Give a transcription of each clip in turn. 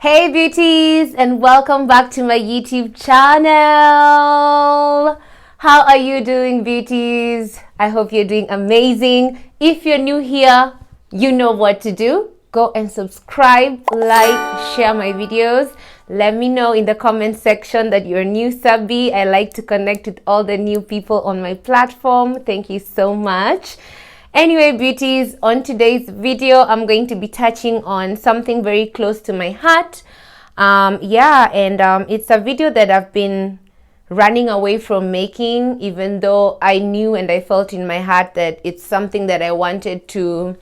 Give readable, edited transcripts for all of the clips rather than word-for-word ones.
Hey beauties, and welcome back to my YouTube channel. How are you doing, beauties? I hope you're doing amazing. If you're new here, you know what to do. Go and subscribe, like, share my videos. Let me know in the comment section that you're new subby. I like to connect with all the new people on my platform. Thank you so much. Anyway, beauties, on today's video, I'm going to be touching on something very close to my heart. It's a video that I've been running away from making, even though I knew and I felt in my heart that it's something that I wanted to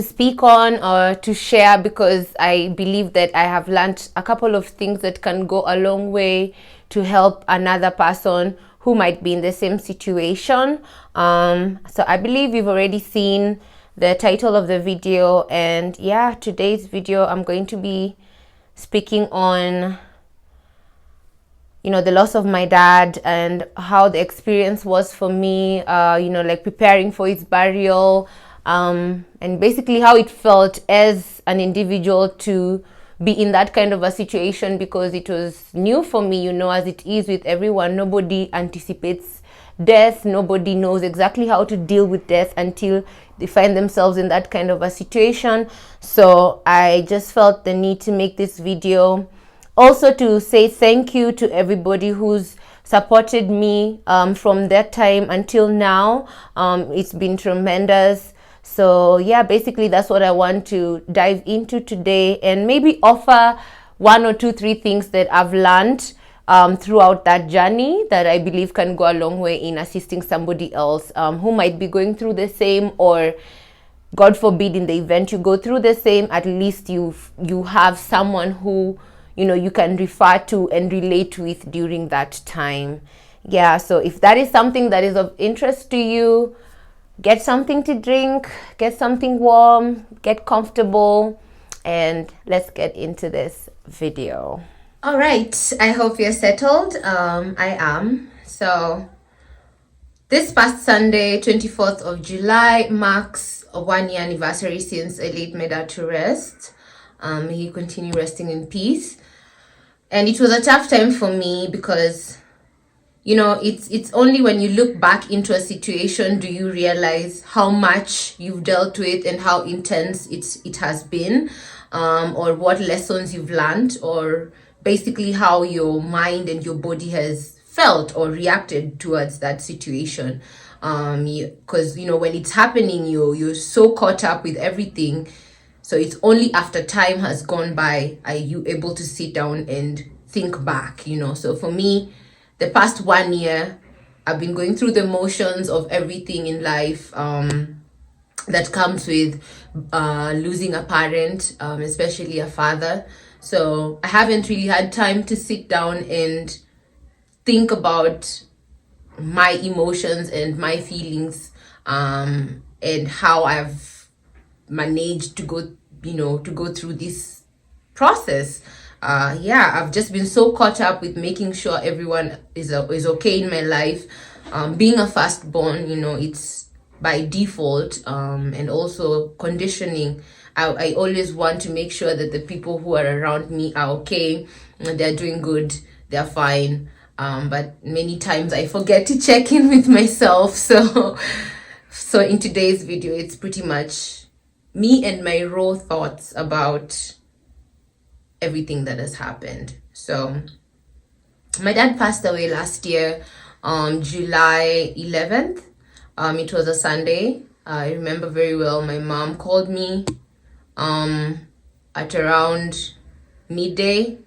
speak on or to share, because I believe that I have learned a couple of things that can go a long way to help another person who might be in the same situation. So I believe you've already seen the title of the video, and yeah, today's video I'm going to be speaking on the loss of my dad and how the experience was for me, like preparing for his burial, and basically how it felt as an individual to be in that kind of a situation, because it was new for me, as it is with everyone. Nobody anticipates death. Nobody knows exactly how to deal with death until they find themselves in that kind of a situation. So I just felt the need to make this video, also to say thank you to everybody who's supported me from that time until now. It's been tremendous. So yeah, basically that's what I want to dive into today, and maybe offer one or two, three things that I've learned throughout that journey that I believe can go a long way in assisting somebody else who might be going through the same, or God forbid, in the event you go through the same, at least you have someone who you can refer to and relate with during that time. Yeah, so if that is something that is of interest to you, get something to drink, get something warm, get comfortable, and let's get into this video. All right, I hope you're settled. I am. So this past Sunday, 24th of July, marks a 1-year anniversary since I laid my dad to rest. He continued resting in peace. And it was a tough time for me, because it's only when you look back into a situation do you realize how much you've dealt with and how intense it has been, or what lessons you've learned, or basically how your mind and your body has felt or reacted towards that situation. Because when it's happening, you're so caught up with everything. So it's only after time has gone by are you able to sit down and think back. So for me, the past 1 year, I've been going through the motions of everything in life that comes with losing a parent, especially a father. So I haven't really had time to sit down and think about my emotions and my feelings, and how I've managed to go through this process. I've just been so caught up with making sure everyone is okay in my life. Being a firstborn, it's by default, and also conditioning. I always want to make sure that the people who are around me are okay, they're doing good, they're fine. But many times I forget to check in with myself. So in today's video, it's pretty much me and my raw thoughts about everything that has happened. So my dad passed away last year on July 11th. It was a Sunday. I remember very well. My mom called me at around midday.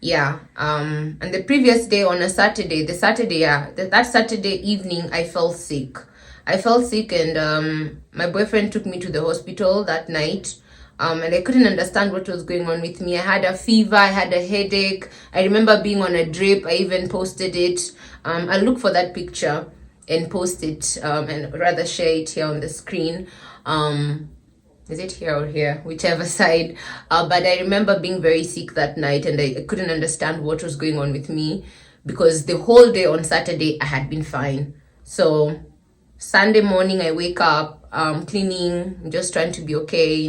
And the previous day, on a Saturday, that Saturday evening, I felt sick. And my boyfriend took me to the hospital that night. And I couldn't understand what was going on with me. I had a fever, I had a headache. I remember being on a drip. I even posted it. I'll look for that picture and post it, and rather share it here on the screen. Is it here or here? Whichever side. But I remember being very sick that night, and I couldn't understand what was going on with me, because the whole day on Saturday I had been fine. So Sunday morning I wake up, cleaning, just trying to be okay,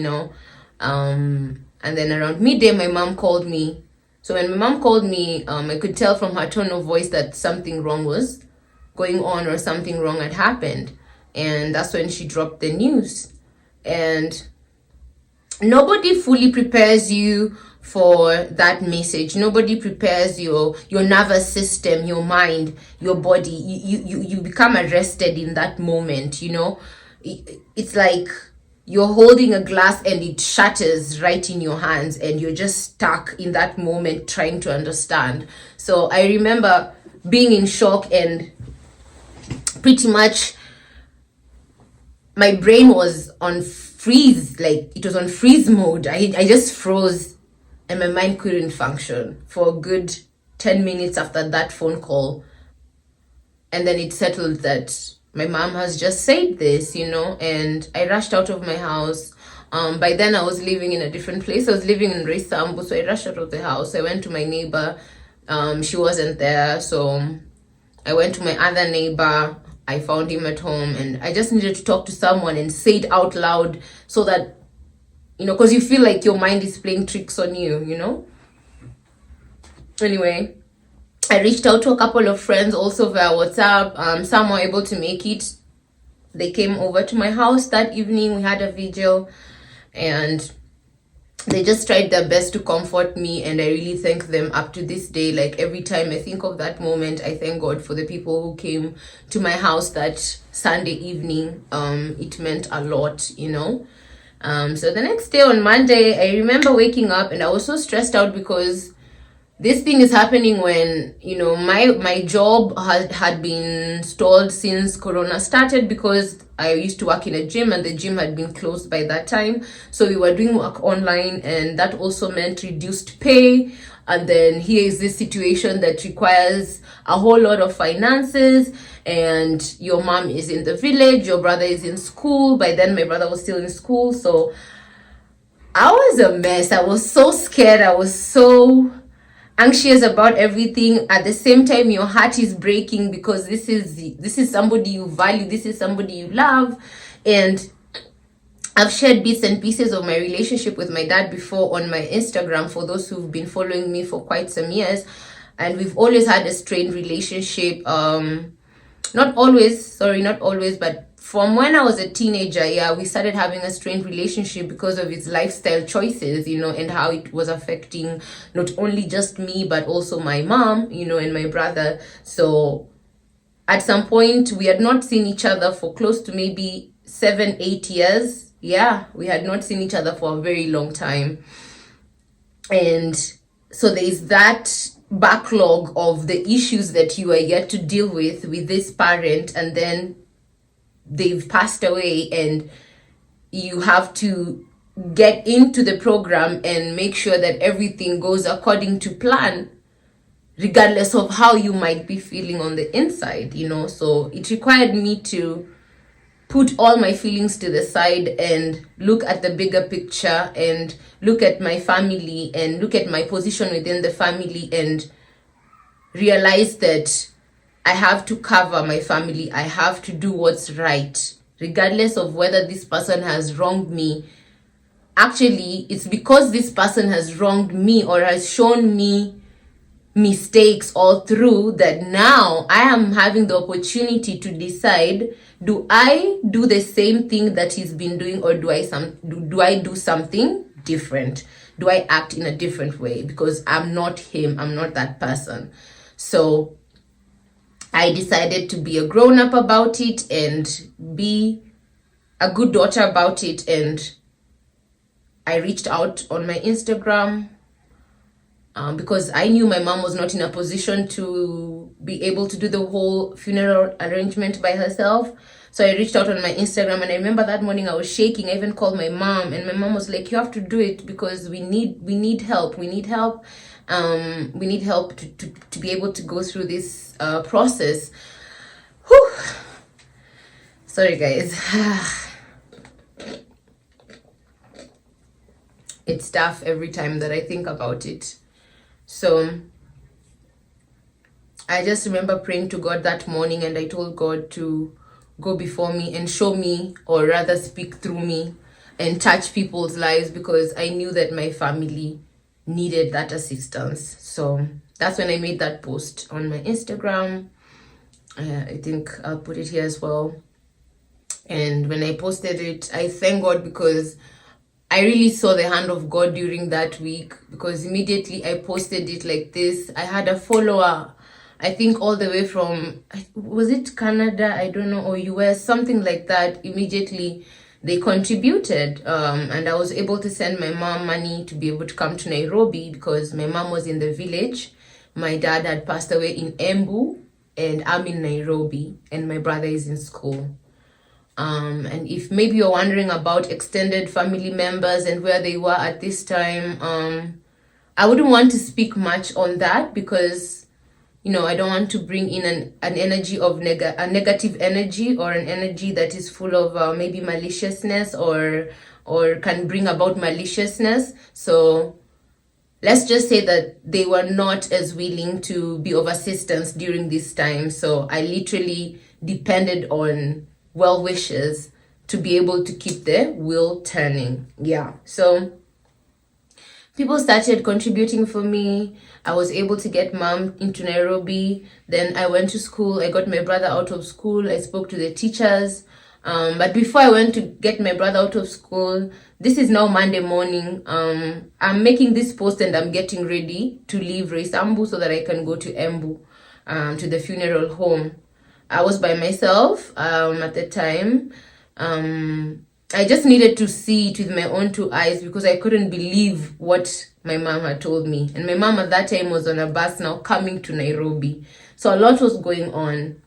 And then around midday, my mom called me. So when my mom called me, I could tell from her tone of voice that something wrong was going on or something wrong had happened. And that's when she dropped the news. And nobody fully prepares you for that message. Nobody prepares your nervous system, your mind, your body. You become arrested in that moment, you know. It's like you're holding a glass and it shatters right in your hands, and you're just stuck in that moment trying to understand. So I remember being in shock, and pretty much my brain was on freeze, like it was on freeze mode. I just froze, and my mind couldn't function for a good 10 minutes after that phone call. And then it settled that my mom has just said this, you know, and I rushed out of my house. By then I was living in a different place. I was living in Resambu, so I rushed out of the house. I went to my neighbor. She wasn't there, so I went to my other neighbor. I found him at home, and I just needed to talk to someone and say it out loud, so that, you know, because you feel like your mind is playing tricks on you, you know. Anyway, I reached out to a couple of friends also via WhatsApp. Some were able to make it. They came over to my house that evening. We had a vigil, and they just tried their best to comfort me, and I really thank them up to this day. Like, every time I think of that moment, I thank God for the people who came to my house that Sunday evening. It meant a lot, you know. So the next day on Monday, I remember waking up and I was so stressed out because this thing is happening when, you know, my job had been stalled since Corona started, because I used to work in a gym and the gym had been closed by that time. So we were doing work online, and that also meant reduced pay. And then here is this situation that requires a whole lot of finances, and your mom is in the village, your brother is in school. By then my brother was still in school. So I was a mess. I was so scared. I was so anxious about everything. At the same time, your heart is breaking, because this is somebody you value, this is somebody you love. And I've shared bits and pieces of my relationship with my dad before on my Instagram, for those who've been following me for quite some years. And we've always had a strained relationship. Not always, but from when I was a teenager, yeah, we started having a strained relationship because of his lifestyle choices, you know, and how it was affecting not only just me, but also my mom, you know, and my brother. So at some point, we had not seen each other for close to maybe 7-8 years. Yeah, we had not seen each other for a very long time. And so there's that backlog of the issues that you are yet to deal with this parent, and then they've passed away, and you have to get into the program and make sure that everything goes according to plan, regardless of how you might be feeling on the inside, you know. So it required me to put all my feelings to the side and look at the bigger picture, and look at my family, and look at my position within the family, and realize that I have to cover my family. I have to do what's right, regardless of whether this person has wronged me. Actually, it's because this person has wronged me or has shown me mistakes all through that now I am having the opportunity to decide, do I do the same thing that he's been doing, or do I do something different? Do I act in a different way? Because I'm not him, I'm not that person. So I decided to be a grown-up about it and be a good daughter about it. And I reached out on my Instagram because I knew my mom was not in a position to be able to do the whole funeral arrangement by herself. So I reached out on my Instagram, and I remember that morning I was shaking. I even called my mom, and my mom was like, you have to do it, because we need help. We need help. We need help to be able to go through this process. Whew. Sorry, guys. It's tough every time that I think about it. So I just remember praying to God that morning, and I told God to go before me and show me, or rather speak through me, and touch people's lives, because I knew that my family needed that assistance. So that's when I made that post on my Instagram. I think I'll put it here as well. And when I posted it, I thank God, because I really saw the hand of God during that week, because immediately I posted it like this, I had a follower, I think all the way from, was it Canada, I don't know, or US, something like that. Immediately they contributed, and I was able to send my mom money to be able to come to Nairobi, because my mom was in the village. My dad had passed away in Embu, and I'm in Nairobi, and my brother is in school. And if maybe you're wondering about extended family members and where they were at this time, I wouldn't want to speak much on that, because I don't want to bring in an energy of a negative energy, or an energy that is full of maybe maliciousness, or can bring about maliciousness. So let's just say that they were not as willing to be of assistance during this time. So I literally depended on well wishes to be able to keep the wheel turning. Yeah. So people started contributing for me. I was able to get mom into Nairobi. Then I went to school. I got my brother out of school. I spoke to the teachers. But before I went to get my brother out of school, this is now Monday morning. I'm making this post and I'm getting ready to leave Reisambu so that I can go to Embu, to the funeral home. I was by myself at the time. I just needed to see it with my own two eyes, because I couldn't believe what my mom had told me. And my mom at that time was on a bus now coming to Nairobi. So a lot was going on.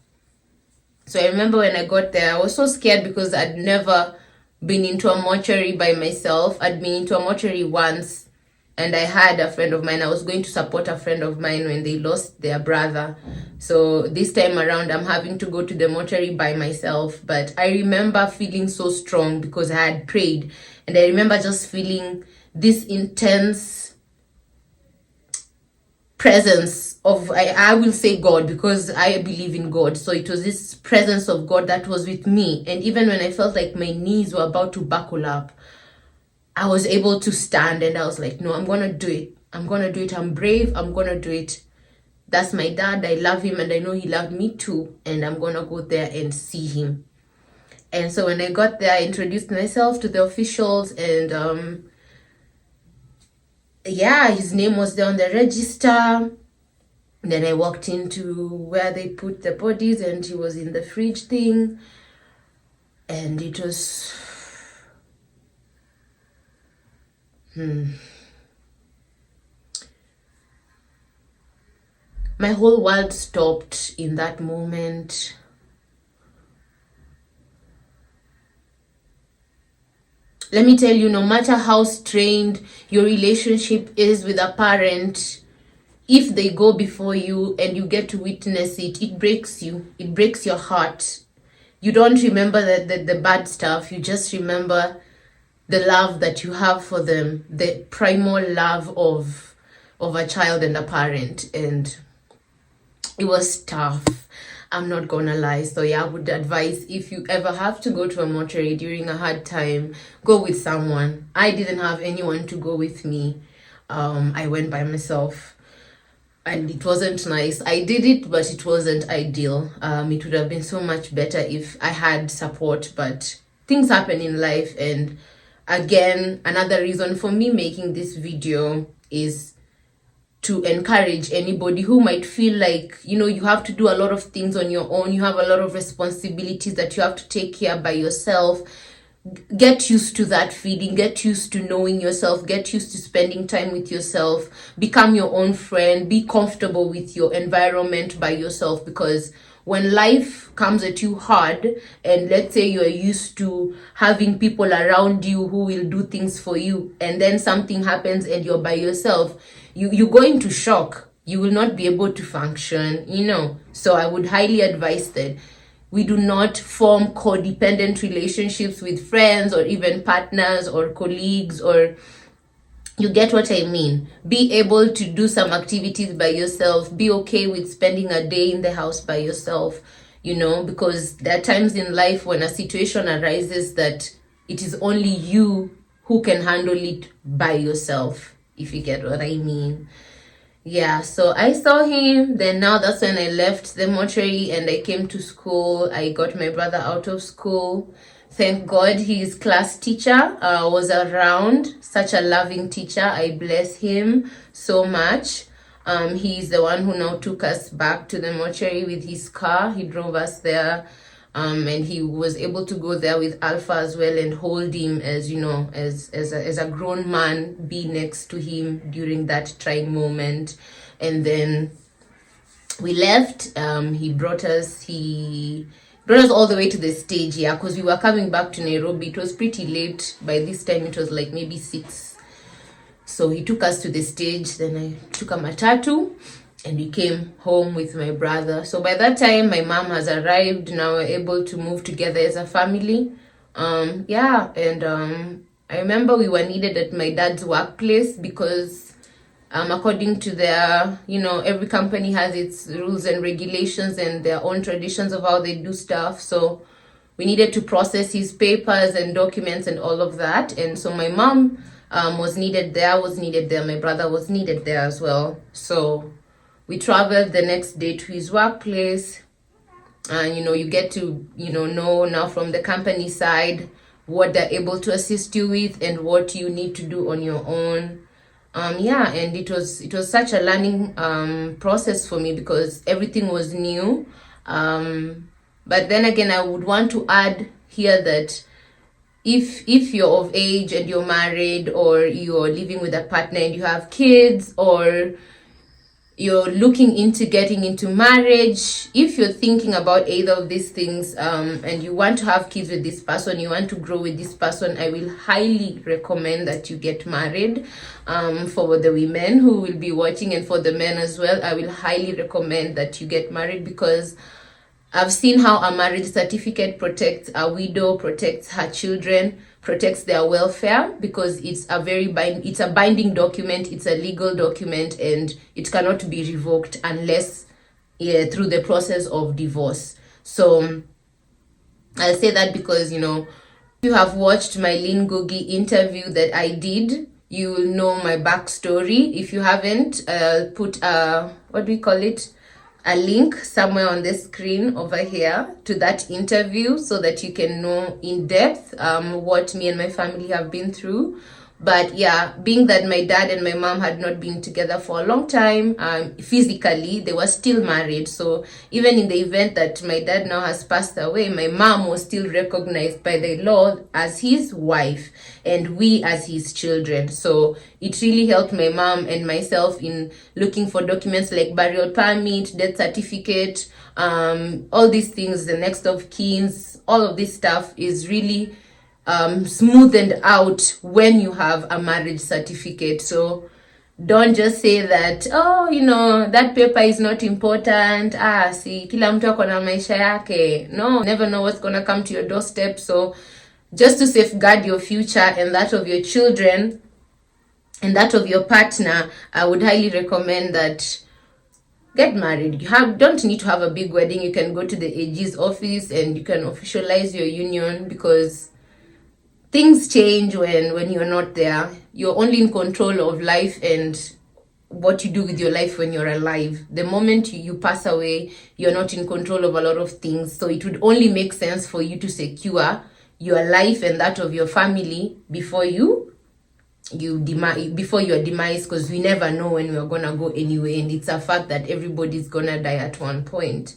So I remember when I got there, I was so scared, because I'd never been into a mortuary by myself. I'd been into a mortuary once, and I had a friend of mine. I was going to support a friend of mine when they lost their brother. So this time around, I'm having to go to the mortuary by myself. But I remember feeling so strong, because I had prayed. And I remember just feeling this intense presence of, I will say God, because I believe in God. So it was this presence of God that was with me. And even when I felt like my knees were about to buckle up, I was able to stand, and I was like, no, I'm going to do it. I'm going to do it. I'm brave. I'm going to do it. That's my dad. I love him, and I know he loved me too. And I'm going to go there and see him. And so when I got there, I introduced myself to the officials, and yeah, his name was there on the register. Then I walked into where they put the bodies, and he was in the fridge thing. And it was... my whole world stopped in that moment. Let me tell you, no matter how strained your relationship is with a parent, if they go before you and you get to witness it, it breaks you. It breaks your heart. You don't remember the bad stuff. You just remember the love that you have for them, the primal love of a child and a parent. And it was tough, I'm not gonna lie. So yeah, I would advise, if you ever have to go to a mortuary during a hard time, go with someone. I didn't have anyone to go with me. I went by myself, and it wasn't nice. I did it, but it wasn't ideal. It would have been so much better if I had support, but things happen in life. And again, another reason for me making this video is to encourage anybody who might feel like, you have to do a lot of things on your own. You have a lot of responsibilities that you have to take care by yourself. Get used to that feeling. Get used to knowing yourself. Get used to spending time with yourself. Become your own friend. Be comfortable with your environment by yourself, because when life comes at you hard, and let's say you're used to having people around you who will do things for you, and then something happens and you're by yourself, you go into shock. You will not be able to function, So I would highly advise that we do not form codependent relationships with friends or even partners or colleagues, or you get what I mean. Be able to do some activities by yourself. Be okay with spending a day in the house by yourself, because there are times in life when a situation arises that it is only you who can handle it by yourself, if you get what I mean. Yeah, so I saw him. Then now that's when I left the mortuary and I came to school. I got my brother out of school. Thank God his class teacher was around. Such a loving teacher. I bless him so much. He's the one who now took us back to the mortuary with his car. He drove us there. And he was able to go there with Alpha as well and hold him as, you know, as a grown man, be next to him during that trying moment. And then we left. He brought us all the way to the stage, yeah, because we were coming back to Nairobi. It was pretty late. By this time it was like maybe 6. So he took us to the stage. Then I took a matatu and we came home with my brother. So by that time, my mom has arrived. Now we're able to move together as a family. Yeah, and I remember we were needed at my dad's workplace because according to their, you know, every company has its rules and regulations and their own traditions of how they do stuff. So we needed to process his papers and documents and all of that. And so my mom was needed there, my brother was needed there as well. So we traveled the next day to his workplace, and, you know, you get to, you know now from the company side what they're able to assist you with and what you need to do on your own. Yeah, and it was such a learning process for me because everything was new. But then again, I would want to add here that if you're of age and you're married, or you're living with a partner and you have kids, or you're looking into getting into marriage, if you're thinking about either of these things, and you want to have kids with this person, you want to grow with this person, I will highly recommend that you get married. For the women who will be watching, and for the men as well, I will highly recommend that you get married, because I've seen how a marriage certificate protects a widow, protects her children, protects their welfare, because it's a binding document, it's a legal document, and it cannot be revoked unless through the process of divorce. So I'll say that because, you know, if you have watched my Lyn Ngugi interview that I did, you will know my backstory. If you haven't, I'll put what do we call it? A link somewhere on the screen over here to that interview, so that you can know in depth what me and my family have been through. But yeah, being that my dad and my mom had not been together for a long time, physically, they were still married. So even in the event that my dad now has passed away, my mom was still recognized by the law as his wife and we as his children. So it really helped my mom and myself in looking for documents like burial permit, death certificate, all these things, the next of kins, all of this stuff is really smoothened out when you have a marriage certificate. So don't just say that, oh, you know, that paper is not important. See, kila mtu ako na maisha yake. No, never know what's gonna come to your doorstep. So just to safeguard your future and that of your children and that of your partner, I would highly recommend that get married. Don't need to have a big wedding. You can go to the AG's office and you can officialize your union, because things change when you're not there. You're only in control of life and what you do with your life when you're alive. The moment you pass away, you're not in control of a lot of things. So it would only make sense for you to secure your life and that of your family before your demise, because we never know when we're gonna go anyway, and it's a fact that everybody's gonna die at one point.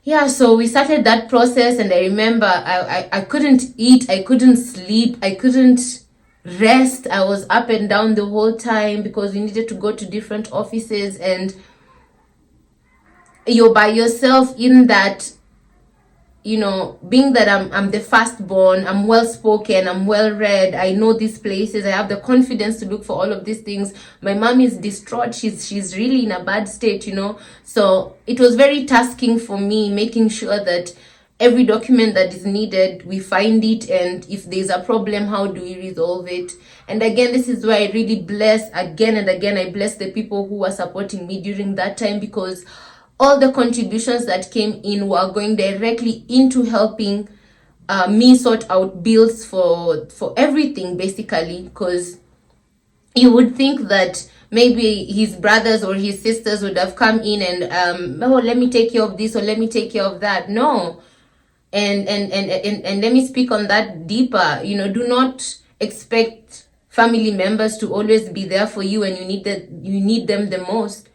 Yeah, so we started that process, and I remember I couldn't eat, I couldn't sleep, I couldn't rest. I was up and down the whole time because we needed to go to different offices, and you're by yourself in that, you know, being that I'm the firstborn, I'm well spoken, I'm well read, I know these places, I have the confidence to look for all of these things. My mom is distraught, she's really in a bad state, you know. So it was very tasking for me, making sure that every document that is needed, we find it, and if there's a problem, how do we resolve it? And again, this is where I really bless, again and again, I bless the people who were supporting me during that time, because all the contributions that came in were going directly into helping me sort out bills for everything, basically, because you would think that maybe his brothers or his sisters would have come in and oh, let me take care of this or let me take care of that. No. And let me speak on that deeper. Do not expect family members to always be there for you when you need them the most.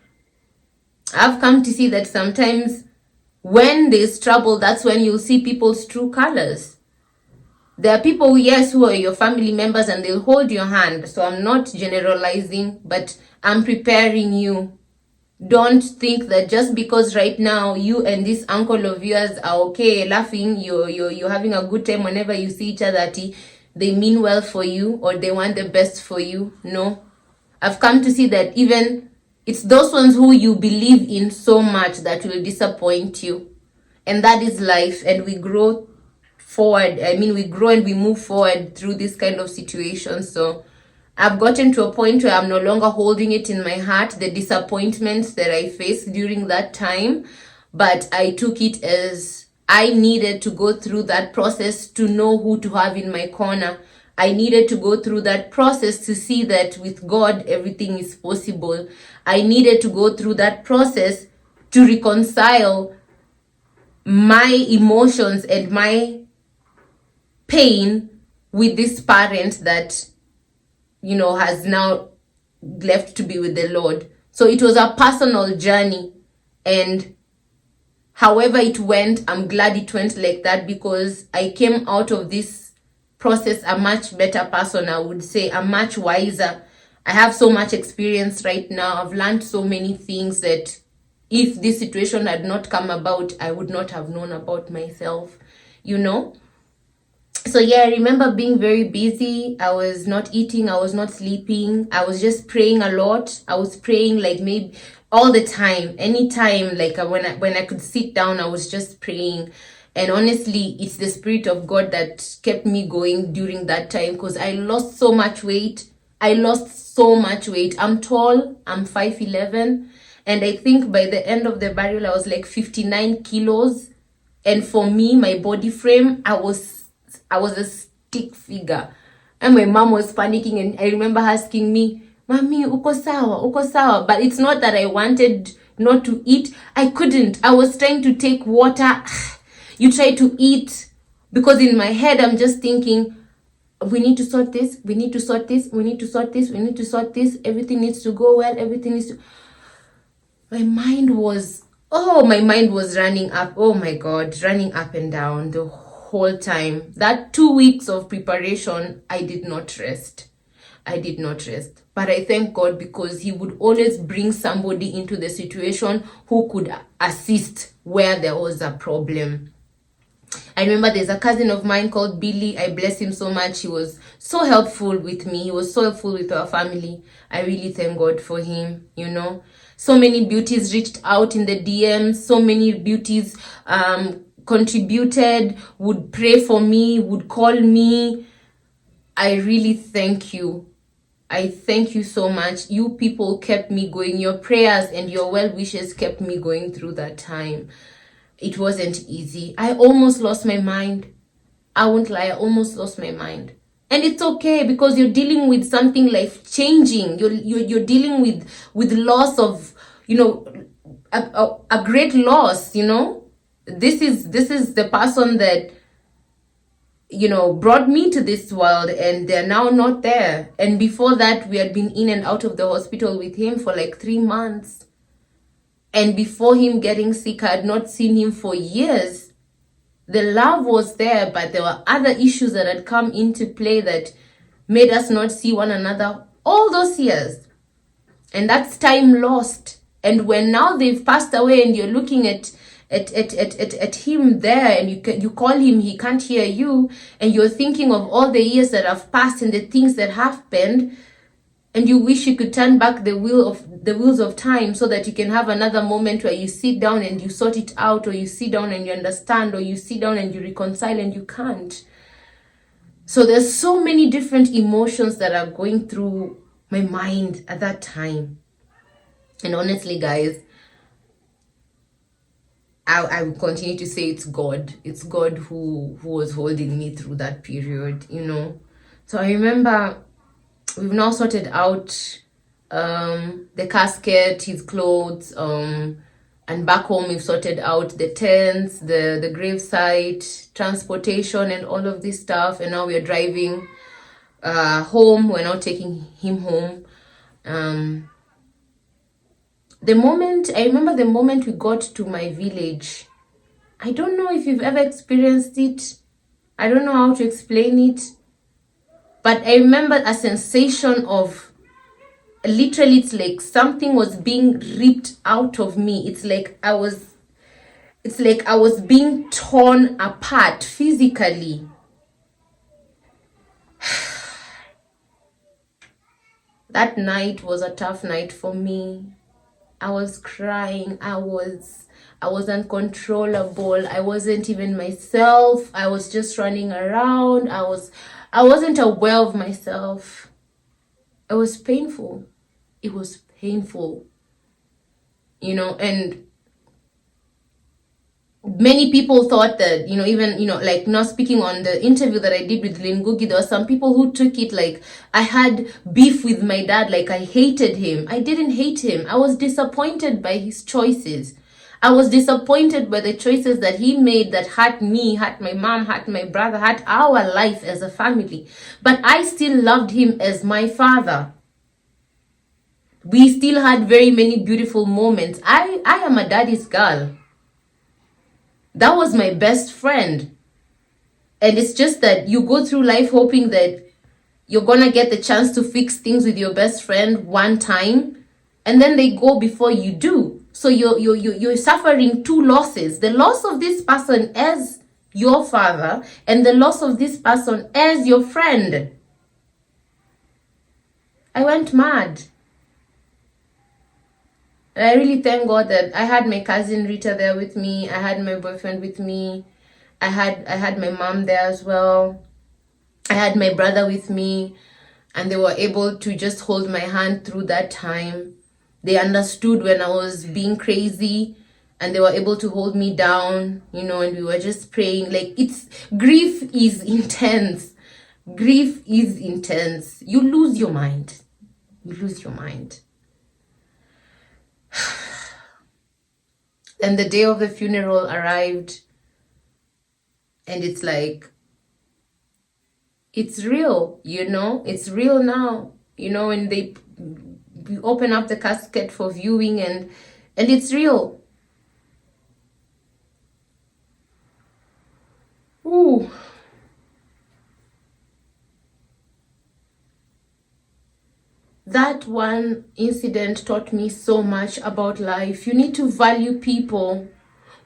I've come to see that sometimes when there's trouble, that's when you'll see people's true colors. There are people, yes, who are your family members and they'll hold your hand. So I'm not generalizing, but I'm preparing you. Don't think that just because right now you and this uncle of yours are okay, laughing, you're having a good time whenever you see each other, they mean well for you or they want the best for you. No. I've come to see that even it's those ones who you believe in so much that will disappoint you. And that is life, and we grow forward. We grow and we move forward through this kind of situation. So I've gotten to a point where I'm no longer holding it in my heart, the disappointments that I faced during that time, but I took it as I needed to go through that process to know who to have in my corner. I needed to go through that process to see that with God, everything is possible. I needed to go through that process to reconcile my emotions and my pain with this parent that has now left to be with the Lord. So it was a personal journey, and however it went, I'm glad it went like that, because I came out of this process a much better person. I would say a much wiser. I have so much experience right now. I've learned so many things that if this situation had not come about, I would not have known about myself. So yeah, I remember being very busy. I was not eating, I was not sleeping, I was just praying a lot. I was praying like maybe all the time, anytime, like when I could sit down, I was just praying. And honestly, it's the Spirit of God that kept me going during that time, because I lost so much weight. I'm tall, I'm 5'11", and I think by the end of the burial I was like 59 kilos. And for me, my body frame, I was a stick figure. And my mom was panicking, and I remember asking me, "Mami, uko sawa, uko sawa?" But it's not that I wanted not to eat. I couldn't. I was trying to take water. You try to eat, because in my head I'm just thinking, we need to sort this, we need to sort this, we need to sort this, we need to sort this, everything needs to go well, everything needs to... My mind was running up. Oh my God, running up and down the whole time. That 2 weeks of preparation, I did not rest. But I thank God, because He would always bring somebody into the situation who could assist where there was a problem. I remember there's a cousin of mine called Billy. I bless him so much. He was so helpful with me. He was so helpful with our family. I really thank God for him, So many beauties reached out in the DMs. So many beauties contributed, would pray for me, would call me. I really thank you. I thank you so much. You people kept me going. Your prayers and your well wishes kept me going through that time. It wasn't easy. I almost lost my mind. I won't lie, I almost lost my mind. And it's okay, because you're dealing with something life changing. You're dealing with loss of, a great loss. This is the person that brought me to this world, and they're now not there. And before that, we had been in and out of the hospital with him for like 3 months. And before him getting sick, I had not seen him for years. The love was there, but there were other issues that had come into play that made us not see one another all those years. And that's time lost. And when now they've passed away, and you're looking at him there, and you call him, he can't hear you, and you're thinking of all the years that have passed and the things that happened, and you wish you could turn back the wheels of time, so that you can have another moment where you sit down and you sort it out, or you sit down and you understand, or you sit down and you reconcile, and you can't. So there's so many different emotions that are going through my mind at that time. And honestly, guys, I will continue to say it's God. It's God who was holding me through that period, you know. So I remember we've now sorted out the casket, his clothes, and back home we've sorted out the tents, the gravesite, transportation, and all of this stuff. And now we're driving home. We're now taking him home. I remember the moment we got to my village. I don't know if you've ever experienced it. I don't know how to explain it. But I remember a sensation of, literally, it's like something was being ripped out of me. It's like I was being torn apart physically. That night was a tough night for me. I was crying. I was uncontrollable. I wasn't even myself. I was just running around. I wasn't aware of myself. It was painful. It was painful. You know, and many people thought that, you know, even, you know, like, not speaking on the interview that I did with Lingugi, there were some people who took it like I had beef with my dad, like I hated him. I didn't hate him. I was disappointed by his choices. I was disappointed by the choices that he made that hurt me, hurt my mom, hurt my brother, hurt our life as a family. But I still loved him as my father. We still had very many beautiful moments. I am a daddy's girl. That was my best friend. And it's just that you go through life hoping that you're gonna get the chance to fix things with your best friend one time, and then they go before you do. So you're suffering two losses: the loss of this person as your father, and the loss of this person as your friend. I went mad. And I really thank God that I had my cousin Rita there with me. I had my boyfriend with me. I had my mom there as well. I had my brother with me, and they were able to just hold my hand through that time. They understood when I was being crazy, and they were able to hold me down, you know, and we were just praying. Like, grief is intense. Grief is intense. You lose your mind. You lose your mind. And the day of the funeral arrived, and it's like, it's real, you know, it's real now, you know, and we open up the casket for viewing, and it's real. Ooh. That one incident taught me so much about life. You need to value people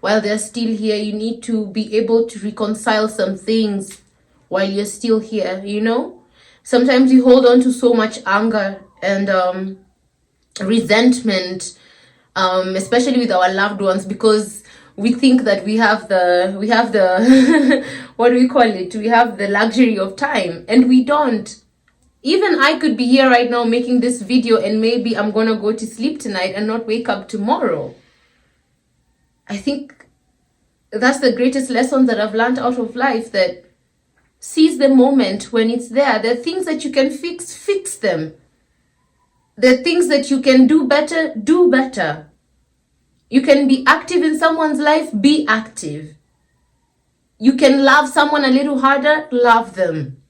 while they're still here. You need to be able to reconcile some things while you're still here, you know? Sometimes we hold on to so much anger and resentment, especially with our loved ones, because we think that we have the what do we call it? We have the luxury of time, and we don't. Even I could be here right now making this video, and maybe I'm gonna go to sleep tonight and not wake up tomorrow. I think that's the greatest lesson that I've learned out of life, that seize the moment when it's there. The things that you can fix them. The things that you can do better, do better. You can be active in someone's life, be active. You can love someone a little harder, love them.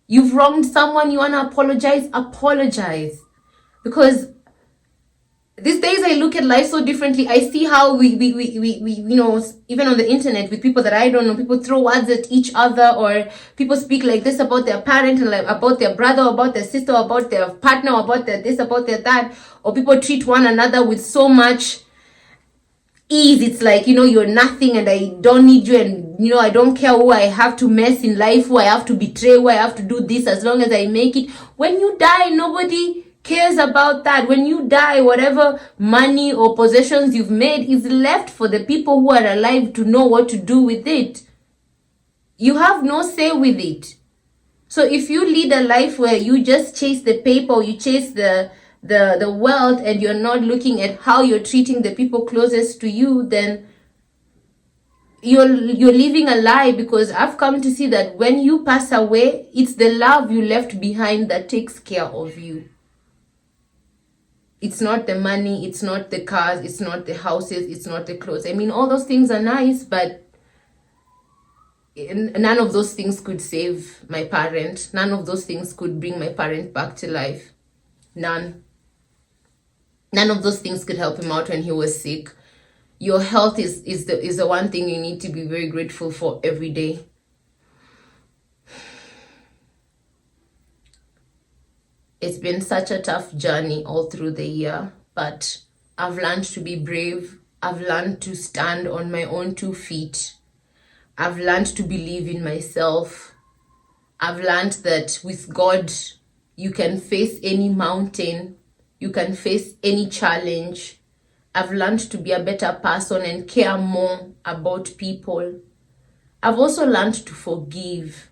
You've wronged someone, you want to apologize, apologize. Because these days I look at life so differently. I see how we you know, even on the internet with people that I don't know, people throw words at each other, or people speak like this about their parent, and like about their brother, about their sister, about their partner, about their this, about their that, or people treat one another with so much ease. It's like, you know, you're nothing and I don't need you, and, you know, I don't care who I have to mess in life, who I have to betray, who I have to do this, as long as I make it. When you die, nobody cares about that. When you die, whatever money or possessions you've made is left for the people who are alive to know what to do with it. You have no say with it. So if you lead a life where you just chase the paper, or you chase the wealth, and you're not looking at how you're treating the people closest to you, then you're living a lie, because I've come to see that when you pass away, it's the love you left behind that takes care of you. It's not the money, it's not the cars, it's not the houses, it's not the clothes. I mean, all those things are nice, but none of those things could save my parent. None of those things could bring my parent back to life. None of those things could help him out when he was sick. Your health is the one thing you need to be very grateful for every day. It's been such a tough journey all through the year, but I've learned to be brave. I've learned to stand on my own 2 feet. I've learned to believe in myself. I've learned that with God, you can face any mountain. You can face any challenge. I've learned to be a better person and care more about people. I've also learned to forgive,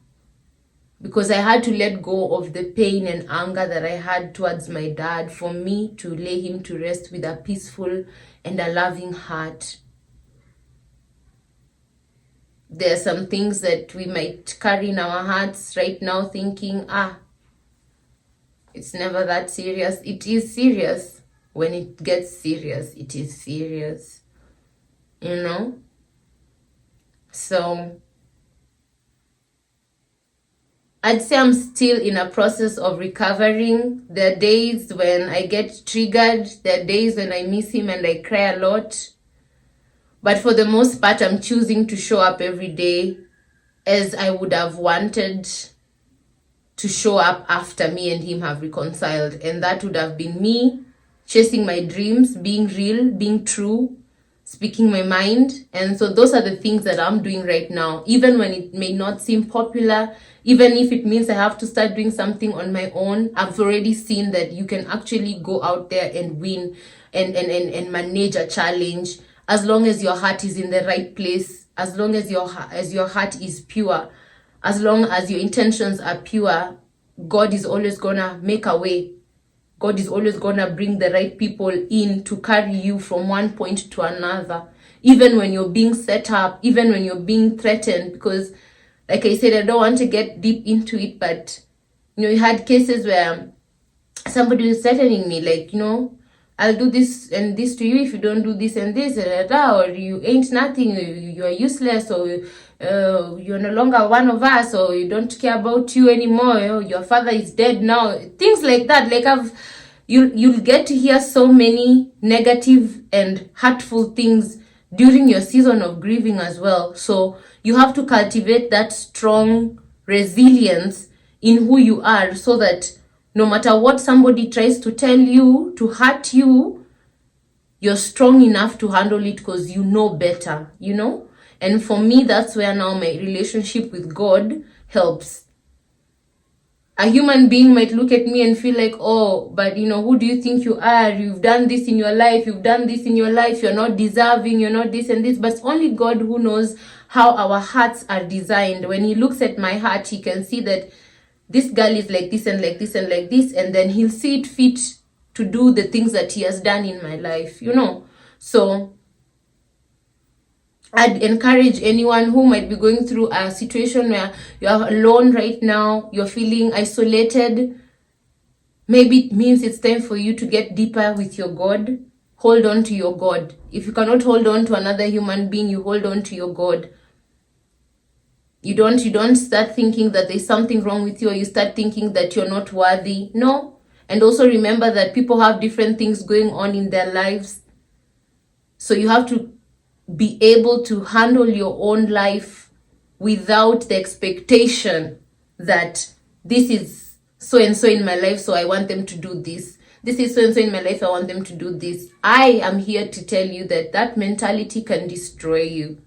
because I had to let go of the pain and anger that I had towards my dad for me to lay him to rest with a peaceful and a loving heart. There are some things that we might carry in our hearts right now thinking, it's never that serious. It is serious. When it gets serious, it is serious. You know? So I'd say I'm still in a process of recovering. There are days when I get triggered. There are days when I miss him and I cry a lot. But for the most part, I'm choosing to show up every day as I would have wanted to show up after me and him have reconciled. And that would have been me chasing my dreams, being real, being true, speaking my mind. And so those are the things that I'm doing right now, even when it may not seem popular, even if it means I have to start doing something on my own. I've already seen that you can actually go out there and win and manage a challenge, as long as your heart is in the right place, as long as your heart is pure, as long as your intentions are pure. God is always gonna make a way. God is always gonna bring the right people in to carry you from one point to another, even when you're being set up, even when you're being threatened. Because, like I said, I don't want to get deep into it, but you had cases where somebody was threatening me, like, I'll do this and this to you if you don't do this and this, or you ain't nothing, you are useless, or you're no longer one of us, or you don't care about you anymore, your father is dead now, things like that. Like you'll get to hear so many negative and hurtful things during your season of grieving as well. So you have to cultivate that strong resilience in who you are, so that no matter what somebody tries to tell you to hurt you, you're strong enough to handle it because you know better, And for me, that's where now my relationship with God helps. A human being might look at me and feel like, oh, but who do you think you are? You've done this in your life. You've done this in your life. You're not deserving. You're not this and this. But it's only God who knows how our hearts are designed. When he looks at my heart, he can see that this girl is like this and like this and like this, and then he'll see it fit to do the things that he has done in my life, So I'd encourage anyone who might be going through a situation where you are alone right now, you're feeling isolated. Maybe it means it's time for you to get deeper with your God. Hold on to your God. If you cannot hold on to another human being, you hold on to your God. You don't start thinking that there's something wrong with you, or you start thinking that you're not worthy. No. And also remember that people have different things going on in their lives. So you have to be able to handle your own life without the expectation that this is so and so in my life, so I want them to do this. This is so and so in my life, I want them to do this. I am here to tell you that mentality can destroy you.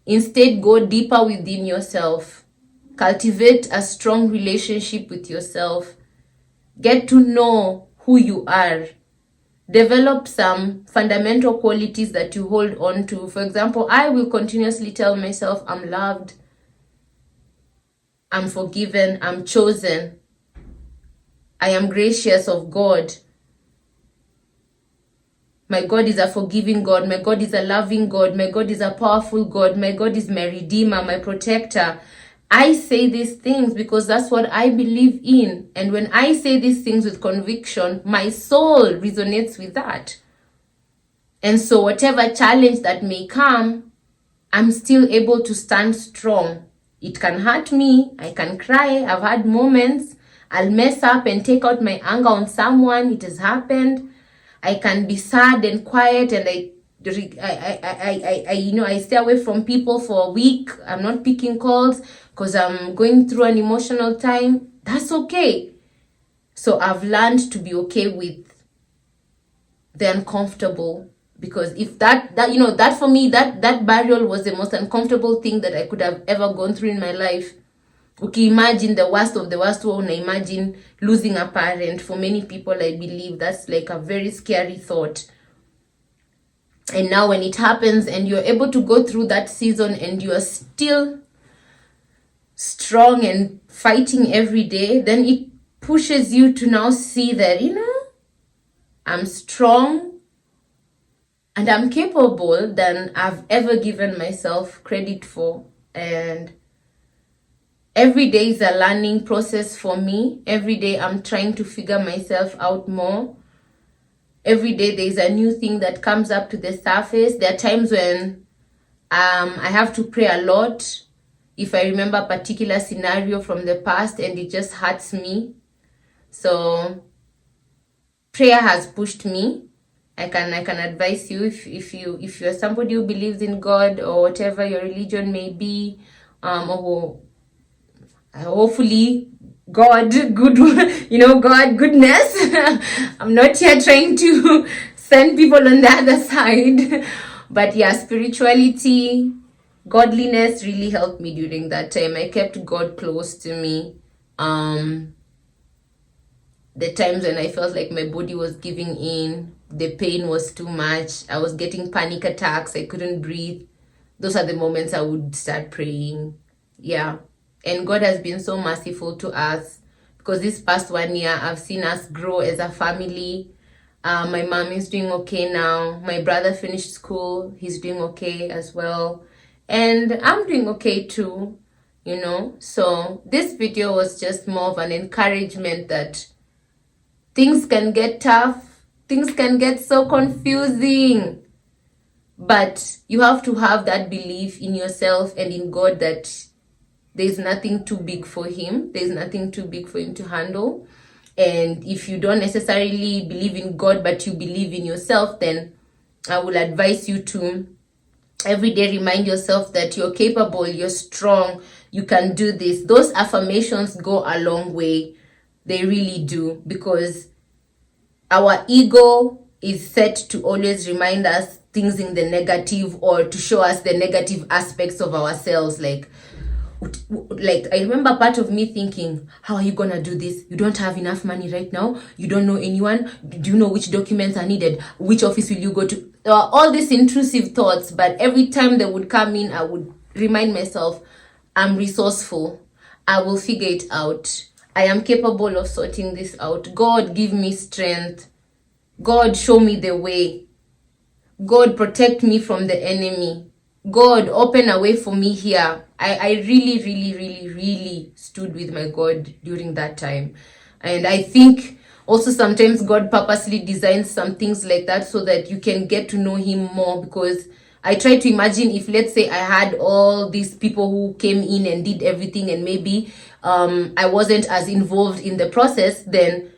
Instead, go deeper within yourself. Cultivate a strong relationship with yourself. Get to know who you are. Develop some fundamental qualities that you hold on to. For example, I will continuously tell myself I'm loved, I'm forgiven, I'm chosen, I am gracious of God. My God is a forgiving God. My God is a loving God. My God is a powerful God. My God is my redeemer, my protector. I say these things because that's what I believe in. And when I say these things with conviction, my soul resonates with that. And so whatever challenge that may come, I'm still able to stand strong. It can hurt me. I can cry. I've had moments. I'll mess up and take out my anger on someone. It has happened. I can be sad and quiet, and I stay away from people for a week. I'm not picking calls because I'm going through an emotional time. That's okay. So I've learned to be okay with the uncomfortable, because if that for me, that burial was the most uncomfortable thing that I could have ever gone through in my life. Okay, imagine the worst of the worst one. Imagine losing a parent. For many people, I believe that's like a very scary thought. And now when it happens and you're able to go through that season and you're still strong and fighting every day, then it pushes you to now see that, I'm strong and I'm capable than I've ever given myself credit for. And every day is a learning process for me. Every day I'm trying to figure myself out more. Every day there's a new thing that comes up to the surface. There are times when I have to pray a lot if I remember a particular scenario from the past and it just hurts me. So prayer has pushed me. I can advise you, if you're somebody who believes in God or whatever your religion may be, or hopefully God, God goodness. I'm not here trying to send people on the other side, but yeah, spirituality, godliness really helped me during that time. I kept God close to me. The times when I felt like my body was giving in, the pain was too much, I was getting panic attacks, I couldn't breathe, those are the moments I would start praying. Yeah. And God has been so merciful to us, because this past 1 year, I've seen us grow as a family. My mom is doing okay now. My brother finished school. He's doing okay as well. And I'm doing okay too, So this video was just more of an encouragement that things can get tough. Things can get so confusing. But you have to have that belief in yourself and in God that there's nothing too big for him. There's nothing too big for him to handle. And if you don't necessarily believe in God, but you believe in yourself, then I will advise you to every day remind yourself that you're capable, you're strong, you can do this. Those affirmations go a long way. They really do, because our ego is set to always remind us things in the negative, or to show us the negative aspects of ourselves. Like I remember part of me thinking, how are you gonna do this? You don't have enough money right now. You don't know anyone. Do you know which documents are needed? Which office will you go to? All these intrusive thoughts. But every time they would come in, I would remind myself, I'm resourceful. I will figure it out. I am capable of sorting this out. God, give me strength. God, show me the way. God, protect me from the enemy. God, open a way for me here. I really, really, really, really stood with my God during that time. And I think also sometimes God purposely designs some things like that so that you can get to know him more. Because I try to imagine if, let's say, I had all these people who came in and did everything, and maybe I wasn't as involved in the process, then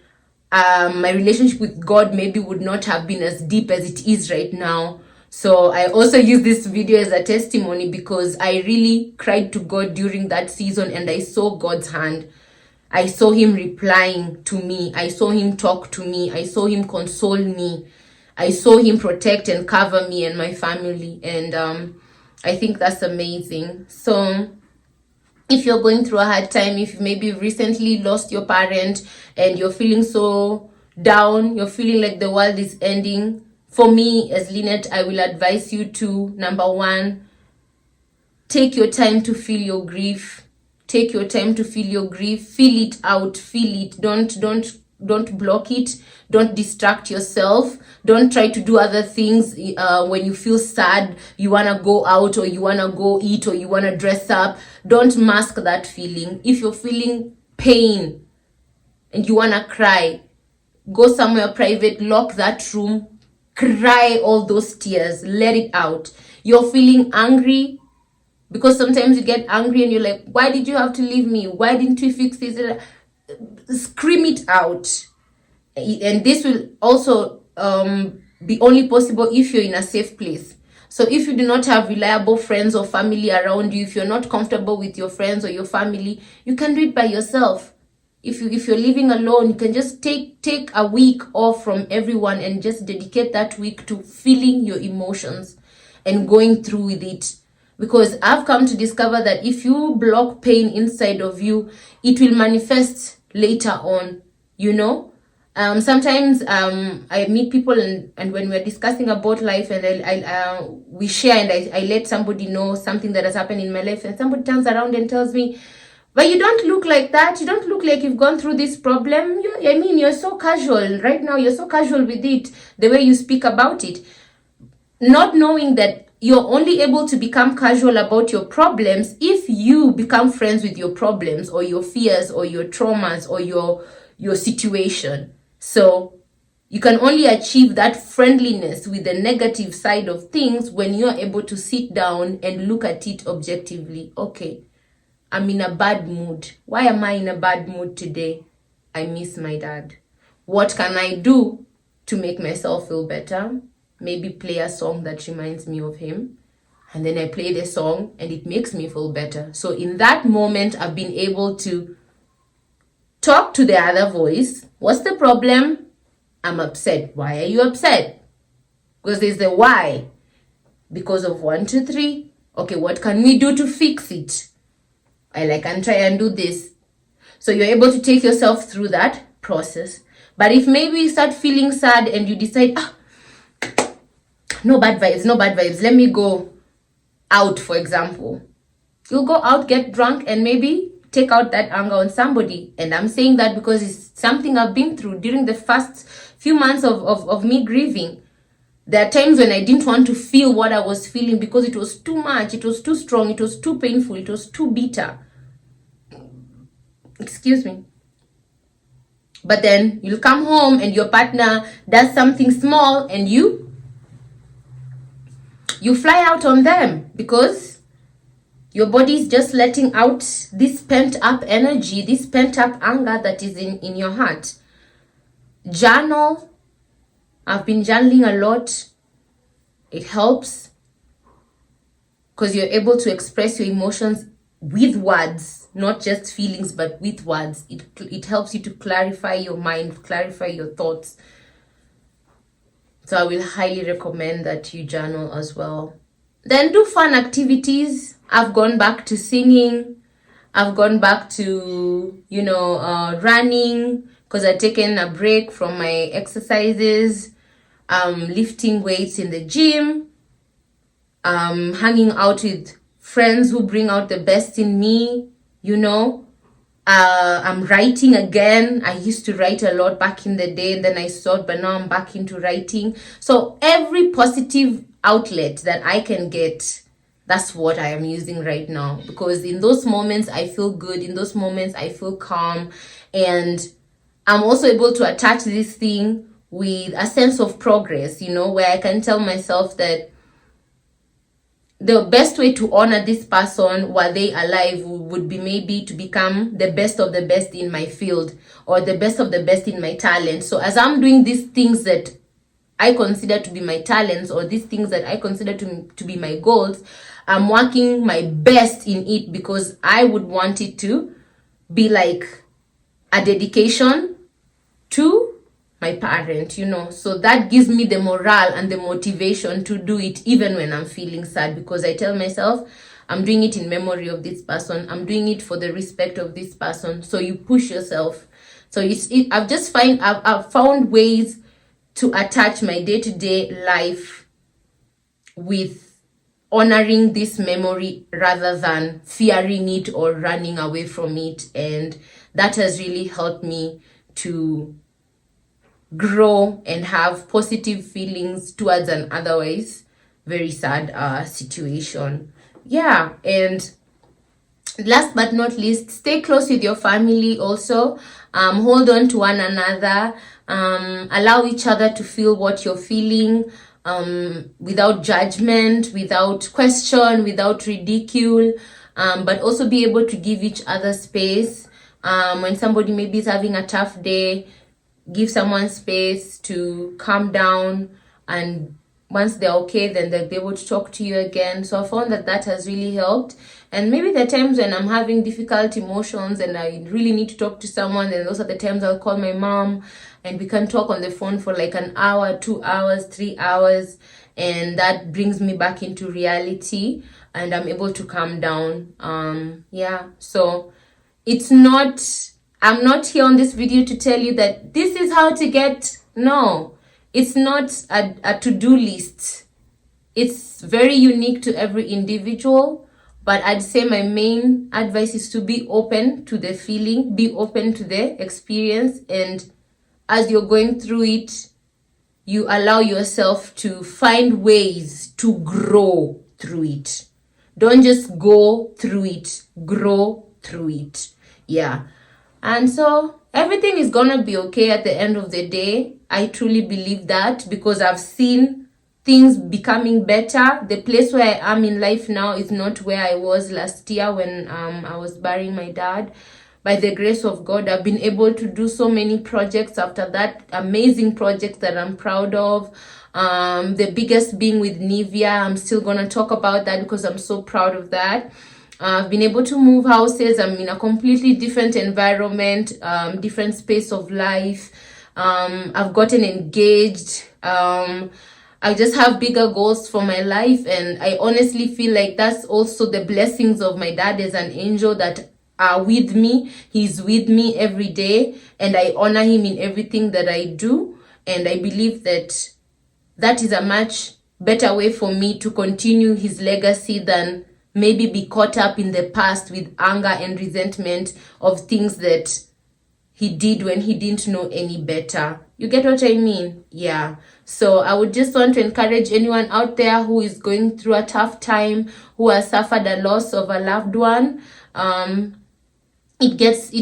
my relationship with God maybe would not have been as deep as it is right now. So I also use this video as a testimony, because I really cried to God during that season, and I saw God's hand. I saw him replying to me. I saw him talk to me. I saw him console me. I saw him protect and cover me and my family. And I think that's amazing. So if you're going through a hard time, if maybe you've recently lost your parent and you're feeling so down, you're feeling like the world is ending, for me as Lynette, I will advise you to, number one, take your time to feel your grief. Take your time to feel your grief. Feel it out. Feel it. Don't don't block it. Don't distract yourself. Don't try to do other things. When you feel sad, you want to go out, or you want to go eat, or you want to dress up. Don't mask that feeling. If you're feeling pain and you want to cry, go somewhere private, lock that room, cry all those tears, let it out. You're feeling angry, because sometimes you get angry and you're like, why did you have to leave me? Why didn't you fix this? Scream it out. And this will also be only possible if you're in a safe place. So if you do not have reliable friends or family around you, if you're not comfortable with your friends or your family, you can do it by yourself. If you're living alone, you can just take a week off from everyone and just dedicate that week to feeling your emotions and going through with it. Because I've come to discover that if you block pain inside of you, it will manifest later on, you know. Sometimes I meet people, and when we're discussing about life, and we share, and I let somebody know something that has happened in my life, and somebody turns around and tells me, but you don't look like that. You don't look like you've gone through this problem. You're so casual right now. You're so casual with it, the way you speak about it. Not knowing that you're only able to become casual about your problems if you become friends with your problems, or your fears, or your traumas, or your situation. So you can only achieve that friendliness with the negative side of things when you're able to sit down and look at it objectively. Okay, I'm in a bad mood. Why am I in a bad mood today? I miss my dad. What can I do to make myself feel better? Maybe play a song that reminds me of him. And then I play the song and it makes me feel better. So in that moment, I've been able to talk to the other voice. What's the problem? I'm upset. Why are you upset? Because there's the why. Because of 1, 2, 3. Okay, what can we do to fix it? I can try and do this. So you're able to take yourself through that process. But if maybe you start feeling sad and you decide, no bad vibes, let me go out, for example. You'll go out, get drunk, and maybe take out that anger on somebody. And I'm saying that because it's something I've been through during the first few months of me grieving. There are times when I didn't want to feel what I was feeling because it was too much, it was too strong, it was too painful, it was too bitter. Excuse me. But then you'll come home and your partner does something small and you fly out on them because your body is just letting out this pent up energy, this pent up anger that is in your heart. Journal. I've been journaling a lot. It helps because you're able to express your emotions with words, not just feelings, but with words. It helps you to clarify your mind, clarify your thoughts. So I will highly recommend that you journal as well. Then do fun activities. I've gone back to singing. I've gone back to, running because I've taken a break from my exercises. Lifting weights in the gym. Hanging out with friends who bring out the best in me, I'm writing again. I used to write a lot back in the day, and then I stopped, but now I'm back into writing. So every positive outlet that I can get, that's what I am using right now. Because in those moments, I feel good. In those moments, I feel calm. And I'm also able to attach this thing with a sense of progress, where I can tell myself that the best way to honor this person while they alive would be maybe to become the best of the best in my field or the best of the best in my talent. So as I'm doing these things that I consider to be my talents, or these things that I consider to be my goals, I'm working my best in it because I would want it to be like a dedication to my parent, so that gives me the morale and the motivation to do it even when I'm feeling sad, because I tell myself I'm doing it in memory of this person, I'm doing it for the respect of this person. So you push yourself. So I've found ways to attach my day-to-day life with honoring this memory rather than fearing it or running away from it, and that has really helped me to grow and have positive feelings towards an otherwise very sad situation. Yeah, and last but not least, stay close with your family also. Hold on to one another. Allow each other to feel what you're feeling, without judgment, without question, without ridicule, but also be able to give each other space. When somebody maybe is having a tough day, give someone space to calm down, and once they're okay, then they'll be able to talk to you again. So I found that that has really helped. And maybe the times when I'm having difficult emotions and I really need to talk to someone, then those are the times I'll call my mom and we can talk on the phone for like an hour, 2 hours, 3 hours, and that brings me back into reality and I'm able to calm down. Yeah, so it's not, I'm not here on this video to tell you that this is how to get, no, it's not a to-do list. It's very unique to every individual, but I'd say my main advice is to be open to the feeling, be open to the experience, and as you're going through it, you allow yourself to find ways to grow through it. Don't just go through it, grow through it. Yeah. And so everything is gonna be okay at the end of the day. I truly believe that because I've seen things becoming better. The place where I am in life now is not where I was last year when I was burying my dad. By the grace of God, I've been able to do so many projects after that, amazing projects that I'm proud of. The biggest being with Nivea. I'm still gonna talk about that because I'm so proud of that. I've been able to move houses. I'm in a completely different environment, different space of life. I've gotten engaged. I just have bigger goals for my life, and I honestly feel like that's also the blessings of my dad as an angel that are with me. He's with me every day, and I honor him in everything that I do. And I believe that that is a much better way for me to continue his legacy than maybe be caught up in the past with anger and resentment of things that he did when he didn't know any better. You get what I mean? Yeah. So I would just want to encourage anyone out there who is going through a tough time, who has suffered a loss of a loved one. It's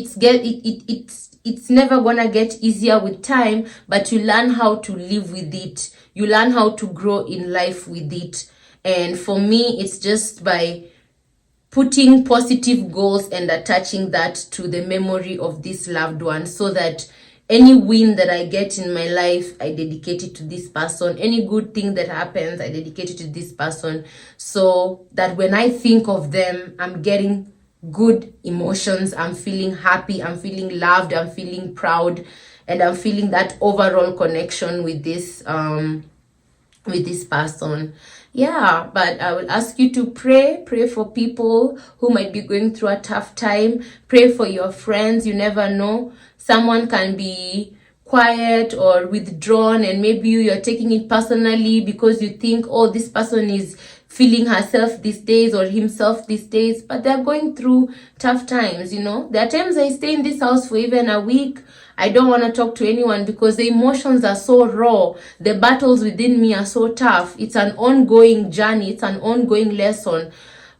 never gonna get easier with time, but you learn how to live with it. You learn how to grow in life with it. And for me, it's just by putting positive goals and attaching that to the memory of this loved one, so that any win that I get in my life, I dedicate it to this person. Any good thing that happens, I dedicate it to this person, so that when I think of them, I'm getting good emotions. I'm feeling happy, I'm feeling loved, I'm feeling proud, and I'm feeling that overall connection with this person. Yeah, but I will ask you to pray for people who might be going through a tough time. Pray for your friends. You never know, someone can be quiet or withdrawn, and maybe you're taking it personally because you think, oh, this person is feeling herself these days or himself these days, but they're going through tough times. You know, there are times I stay in this house for even a week. I don't want to talk to anyone because the emotions are so raw. The battles within me are so tough. It's an ongoing journey. It's an ongoing lesson.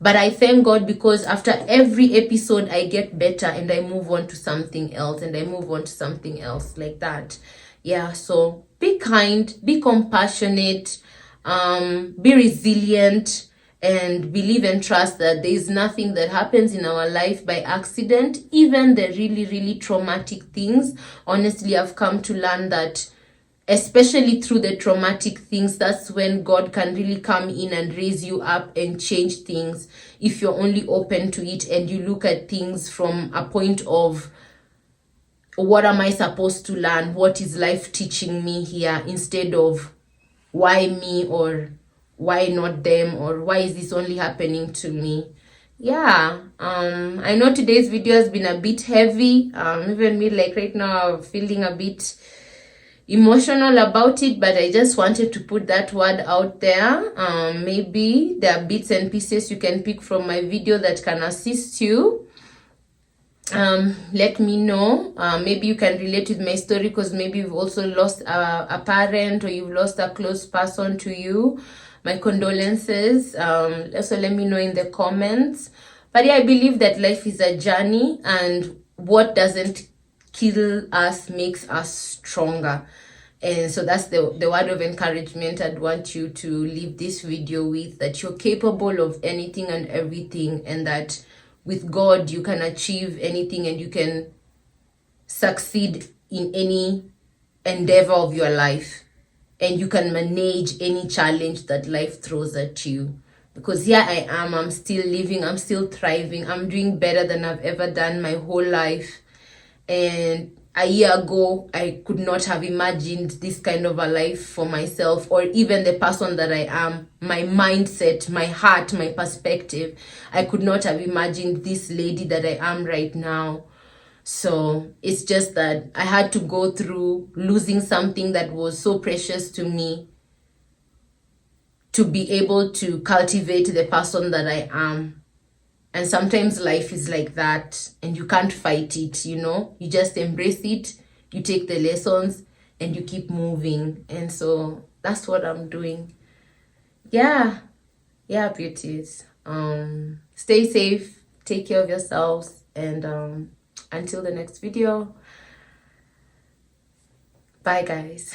But I thank God because after every episode, I get better and I move on to something else and I move on to something else like that. Yeah, so be kind, be compassionate, be resilient, and believe and trust that there is nothing that happens in our life by accident. Even the really, really traumatic things, honestly, I've come to learn that especially through the traumatic things, that's when God can really come in and raise you up and change things, if you're only open to it and you look at things from a point of, what am I supposed to learn? What is life teaching me here? Instead of, why me, or why not them, or why is this only happening to me? Yeah, I know today's video has been a bit heavy. Even me, like right now, I'm feeling a bit emotional about it, but I just wanted to put that word out there. Maybe there are bits and pieces you can pick from my video that can assist you. Let me know. Maybe you can relate with my story, because maybe you've also lost a parent, or you've lost a close person to you. My condolences. Also let me know in the comments. But yeah, I believe that life is a journey, and what doesn't kill us makes us stronger. And so that's the word of encouragement I'd want you to leave this video with, that you're capable of anything and everything, and that with God you can achieve anything, and you can succeed in any endeavor of your life, and you can manage any challenge that life throws at you. Because here I am, I'm still living, I'm still thriving, I'm doing better than I've ever done my whole life. And a year ago, I could not have imagined this kind of a life for myself, or even the person that I am, my mindset, my heart, my perspective. I could not have imagined this lady that I am right now. So it's just that I had to go through losing something that was so precious to me, to be able to cultivate the person that I am. And sometimes life is like that, and you can't fight it, you just embrace it, you take the lessons, and you keep moving. And so that's what I'm doing. Yeah, beauties. Stay safe, take care of yourselves, and until the next video, bye guys.